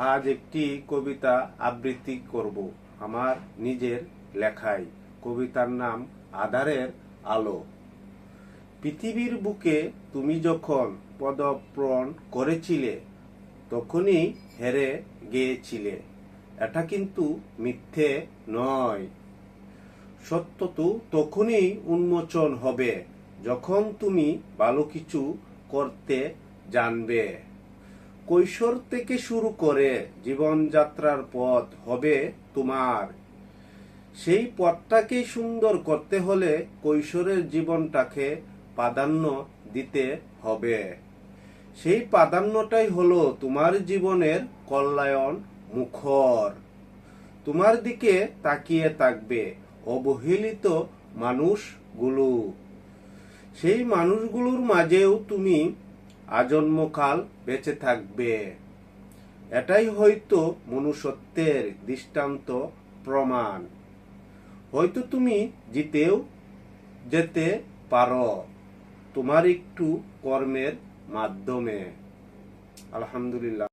আজ একটি কবিতা আবৃত্তি করব আমার নিজের লেখায়। কবিতার নাম আঁধারের আলো। পৃথিবীর বুকে তুমি যখন পদার্পণ করেছিলে তখনই হেরে গিয়েছিলে। এটা কিন্তু মিথ্যে নয়। সত্য তো তখনই উন্মোচন হবে যখন তুমি ভালো কিছু করতে জানবে। কৈশোর থেকে শুরু করে জীবনযাত্রার পথ হবে তোমার। সেই পথটাকে সুন্দর করতে হলে কৈশোরের জীবনটাকে প্রাধান্য দিতে হবে। সেই প্রাধান্যটাই হলো তোমার জীবনের কল্যাণ মুখর। তোমার দিকে তাকিয়ে থাকবে অবহেলিত মানুষগুলো। সেই মানুষগুলোর মাঝেও তুমি আজন্মকাল বেঁচে থাকবে। এটাই হয়তো মনুষ্যত্বের দৃষ্টান্ত প্রমাণ। হয়তো তুমি জিতেও যেতে পারো তোমার একটু কর্মের মাধ্যমে। আলহামদুলিল্লাহ।